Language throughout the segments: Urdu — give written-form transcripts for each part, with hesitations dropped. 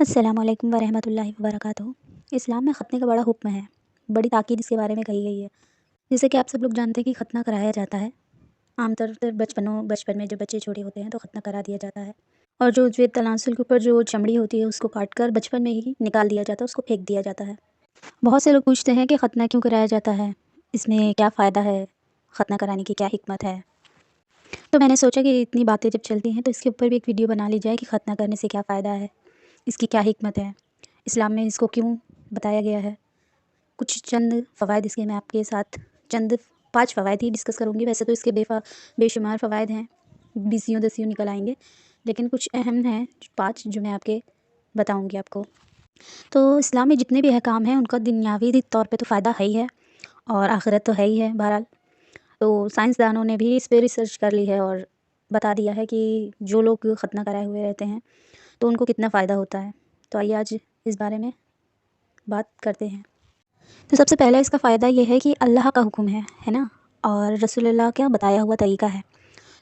السلام علیکم ورحمۃ اللہ وبرکاتہ۔ اسلام میں ختنے کا بڑا حکم ہے، بڑی تاکید اس کے بارے میں کہی گئی ہے۔ جیسے کہ آپ سب لوگ جانتے ہیں کہ ختنہ کرایا جاتا ہے، عام طور پر بچپن میں جب بچے چھوٹے ہوتے ہیں تو ختنہ کرا دیا جاتا ہے، اور جو تناسل کے اوپر جو چمڑی ہوتی ہے اس کو کاٹ کر بچپن میں ہی نکال دیا جاتا ہے، اس کو پھینک دیا جاتا ہے۔ بہت سے لوگ پوچھتے ہیں کہ ختنہ کیوں کرایا جاتا ہے، اس میں کیا فائدہ ہے، ختنہ کرانے کی کیا حکمت ہے۔ تو میں نے سوچا کہ اتنی باتیں جب چلتی ہیں تو اس کے اوپر بھی ایک ویڈیو بنا لی جائے کہ ختنہ کرنے سے کیا فائدہ ہے، اس کی کیا حکمت ہے، اسلام میں اس کو کیوں بتایا گیا ہے۔ کچھ چند فوائد اس کے میں آپ کے ساتھ 5 فوائد ہی ڈسکس کروں گی، ویسے تو اس کے بے شمار فوائد ہیں، 20 نکل آئیں گے، لیکن کچھ اہم ہیں 5 جو میں آپ کے بتاؤں گی آپ کو۔ تو اسلام میں جتنے بھی احکام ہیں ان کا دنیاوی طور پہ تو فائدہ ہے ہی ہے، اور آخرت تو ہے ہی ہے۔ بہرحال تو سائنسدانوں نے بھی اس پہ ریسرچ کر لی ہے اور بتا دیا ہے کہ جو لوگ ختنہ کرائے ہوئے رہتے ہیں تو ان کو کتنا فائدہ ہوتا ہے۔ تو آئیے آج اس بارے میں بات کرتے ہیں۔ تو سب سے پہلا اس کا فائدہ یہ ہے کہ اللہ کا حکم ہے نا، اور رسول اللہ کا بتایا ہوا طریقہ ہے۔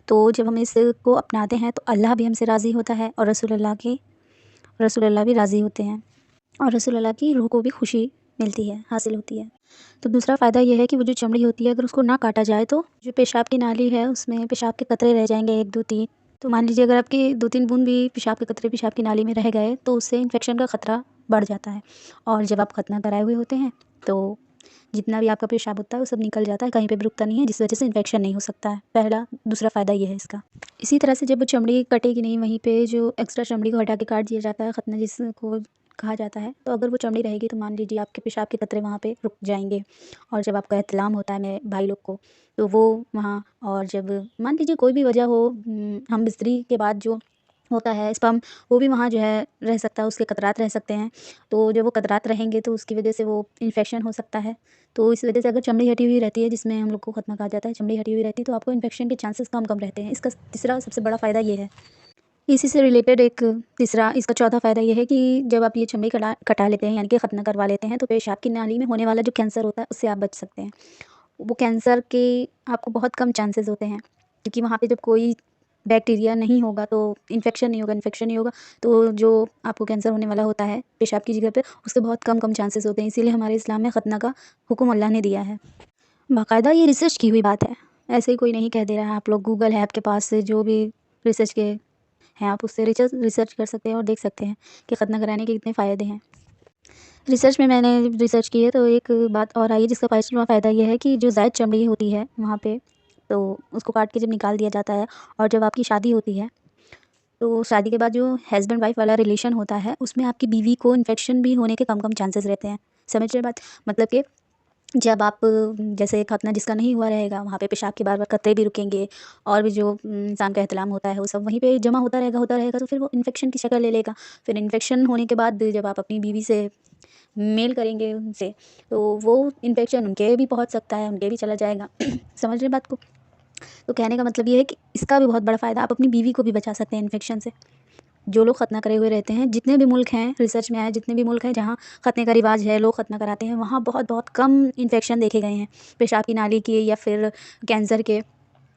تو جب ہم اس کو اپناتے ہیں تو اللہ بھی ہم سے راضی ہوتا ہے، اور رسول اللہ بھی راضی ہوتے ہیں، اور رسول اللہ کی روح کو بھی خوشی ملتی ہے، حاصل ہوتی ہے۔ تو دوسرا فائدہ یہ ہے کہ وہ جو چمڑی ہوتی ہے اگر اس کو نہ کاٹا جائے تو جو پیشاب کی نالی ہے اس میں پیشاب کے قطرے رہ جائیں گے 1 2 3۔ تو مان لیجیے اگر آپ کے 2 3 بوند بھی پیشاب کے قطرے پیشاب کی نالی میں رہ گئے تو اس سے انفیکشن کا خطرہ بڑھ جاتا ہے، اور جب آپ ختنہ کرائے ہوئے ہوتے ہیں تو جتنا بھی آپ کا پیشاب ہوتا ہے وہ سب نکل جاتا ہے، کہیں پہ بھی رکتا نہیں ہے، جس وجہ سے انفیکشن نہیں ہو سکتا ہے۔ دوسرا فائدہ یہ ہے اس کا۔ اسی طرح سے جب وہ چمڑی کٹے گی نہیں، وہیں پہ جو ایکسٹرا چمڑی کو ہٹا کے کاٹ دیا جاتا ہے، ختنہ جس کو کہا جاتا ہے، تو اگر وہ چمڑی رہے گی تو مان لیجیے آپ کے پیشاب کے قطرے وہاں پہ رک جائیں گے، اور جب آپ کا احتلام ہوتا ہے میرے بھائی لوگ کو تو وہ وہاں، اور جب مان لیجیے کوئی بھی وجہ ہو، ہم بستری کے بعد جو ہوتا ہے اسپم، وہ بھی وہاں جو ہے رہ سکتا ہے، اس کے قطرات رہ سکتے ہیں، تو جب وہ قطرات رہیں گے تو اس کی وجہ سے وہ انفیکشن ہو سکتا ہے۔ تو اس وجہ سے اگر چمڑی ہٹی ہوئی رہتی ہے، جس میں ہم لوگ کو ختنہ کہا جاتا ہے، چمڑی ہٹی ہوئی رہتی ہے تو آپ کو انفیکشن کے چانسز کم رہتے ہیں۔ اس کا تیسرا سب سے بڑا فائدہ یہ ہے۔ اسی سے ریلیٹڈ اس کا چوتھا فائدہ یہ ہے کہ جب آپ یہ چمڑی کٹا لیتے ہیں یعنی کہ ختنہ کروا لیتے ہیں تو پیشاب کی نالی میں ہونے والا جو کینسر ہوتا ہے اس سے آپ بچ سکتے ہیں۔ وہ کینسر کے آپ کو بہت کم چانسز ہوتے ہیں، کیونکہ وہاں پہ جب کوئی بیکٹیریا نہیں ہوگا تو انفیکشن نہیں ہوگا تو جو آپ کو کینسر ہونے والا ہوتا ہے پیشاب کی جگہ پہ، اس کے بہت کم چانسز ہوتے ہیں۔ اسی لیے ہمارے اسلام میں ختنہ کا حکم اللہ نے دیا ہے، باقاعدہ یہ ریسرچ کی ہوئی بات ہے، ایسے ہی کوئی نہیں کہہ دے رہا ہے۔ آپ لوگ گوگل ہے آپ کے پاس سے، جو بھی ریسرچ کے ہیں آپ اس سے ریسرچ کر سکتے ہیں اور دیکھ سکتے ہیں کہ ختنہ کرانے کے کتنے فائدے ہیں۔ ریسرچ میں نے ریسرچ کی ہے تو ایک بات اور آئی ہے جس کا 5واں فائدہ یہ ہے کہ جو زائد چمڑی ہوتی ہے وہاں پہ، تو اس کو کاٹ کے جب نکال دیا جاتا ہے اور جب آپ کی شادی ہوتی ہے تو شادی کے بعد جو ہسبینڈ وائف والا ریلیشن ہوتا ہے اس میں آپ کی بیوی کو انفیکشن بھی ہونے کے کم چانسز رہتے ہیں۔ سمجھ رہے بات؟ مطلب کہ جب آپ جیسے ختنہ جس کا نہیں ہوا رہے گا وہاں پہ پیشاب کے بار قطرے بھی رکیں گے، اور بھی جو انسان کا احتلام ہوتا ہے وہ سب وہیں پہ جمع ہوتا رہے گا تو پھر وہ انفیکشن کی شکل لے لے گا۔ پھر انفیکشن ہونے کے بعد جب آپ اپنی بیوی سے میل کریں گے ان سے تو وہ انفیکشن ان کے بھی پہنچ سکتا ہے، ان کے بھی چلا جائے گا۔ سمجھ رہے بات کو؟ تو کہنے کا مطلب یہ ہے کہ اس کا بھی بہت بڑا فائدہ، آپ اپنی بیوی کو بھی بچا سکتے ہیں انفیکشن سے۔ جو لوگ ختنہ کرے ہوئے رہتے ہیں، جتنے بھی ملک ہیں ریسرچ میں آئے، جتنے بھی ملک ہیں جہاں ختنے کا رواج ہے، لوگ ختنہ کراتے ہیں، وہاں بہت کم انفیکشن دیکھے گئے ہیں پیشاب کی نالی کے یا پھر کینسر کے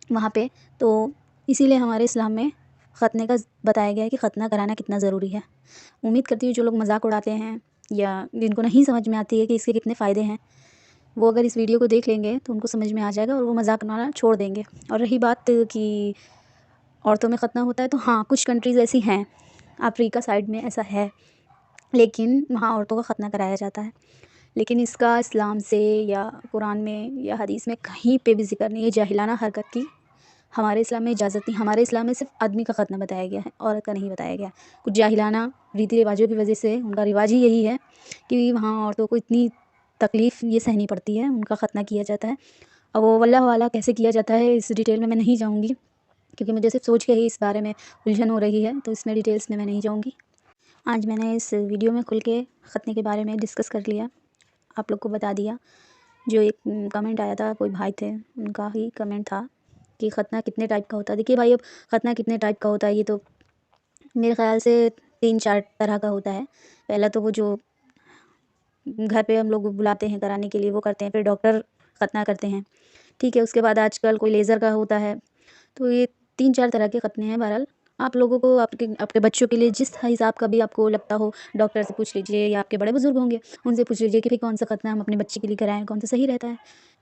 وہاں پہ۔ تو اسی لیے ہمارے اسلام میں ختنے کا بتایا گیا ہے کہ ختنہ کرانا کتنا ضروری ہے۔ امید کرتی ہوں جو لوگ مذاق اڑاتے ہیں یا جن کو نہیں سمجھ میں آتی ہے کہ اس کے کتنے فائدے ہیں، وہ اگر اس ویڈیو کو دیکھ لیں گے تو ان کو سمجھ میں آ جائے گا اور وہ مذاق اڑانا چھوڑ دیں گے۔ اور رہی بات کہ عورتوں میں ختنہ ہوتا ہے تو ہاں کچھ کنٹریز ایسی ہیں، افریقہ سائڈ میں ایسا ہے، لیکن وہاں عورتوں کا ختنہ کرایا جاتا ہے، لیکن اس کا اسلام سے یا قرآن میں یا حدیث میں کہیں پہ بھی ذکر نہیں ہے جاہلانہ حرکت کی۔ ہمارے اسلام میں اجازت نہیں، ہمارے اسلام میں صرف آدمی کا ختنہ بتایا گیا ہے، عورت کا نہیں بتایا گیا۔ کچھ جاہلانہ ریتی رواجوں کی وجہ سے ان کا رواج ہی یہی ہے کہ وہاں عورتوں کو اتنی تکلیف یہ سہنی پڑتی ہے، ان کا ختنہ کیا جاتا ہے۔ اور وہ واللہ اعلیٰ کیسے کیا جاتا ہے اس ڈیٹیل میں نہیں جاؤں گی، کیونکہ مجھے صرف سوچ کے ہی اس بارے میں الجھن ہو رہی ہے، تو اس میں ڈیٹیلس میں نہیں جاؤں گی۔ آج میں نے اس ویڈیو میں کھل کے ختنے کے بارے میں ڈسکس کر لیا، آپ لوگ کو بتا دیا۔ جو ایک کمنٹ آیا تھا، کوئی بھائی تھے، ان کا ہی کمنٹ تھا کہ ختنہ کتنے ٹائپ کا ہوتا ہے۔ دیکھیے بھائی، اب ختنہ کتنے ٹائپ کا ہوتا ہے یہ تو میرے خیال سے 3 4 طرح کا ہوتا ہے۔ پہلا تو وہ جو گھر پہ ہم لوگ بلاتے ہیں کرانے کے لیے وہ کرتے ہیں، پھر ڈاکٹر ختنہ کرتے ہیں، ٹھیک ہے۔ اس کے بعد آج کل کوئی لیزر کا ہوتا ہے، تو یہ 3 4 طرح کے ختنے ہیں بہرحال۔ آپ لوگوں کو آپ کے بچوں کے لیے جس حساب کا بھی آپ کو لگتا ہو، ڈاکٹر سے پوچھ لیجیے یا آپ کے بڑے بزرگ ہوں گے ان سے پوچھ لیجیے کہ بھئی کون سا ختنہ ہم اپنے بچے کے لیے کرائیں، کون سا صحیح رہتا ہے،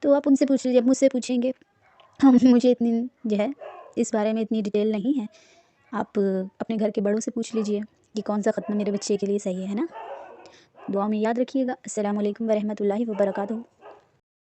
تو آپ ان سے پوچھ لیجیے. اب مجھ سے پوچھیں گے مجھے اتنی جو ہے اس بارے میں اتنی ڈیٹیل نہیں ہے. آپ اپنے گھر کے بڑوں سے پوچھ لیجیے کہ کون سا ختنہ میرے بچے کے لیے صحیح ہے نا. دعا میں یاد رکھیے گا. السلام علیکم ورحمۃ اللہ وبرکاتہ.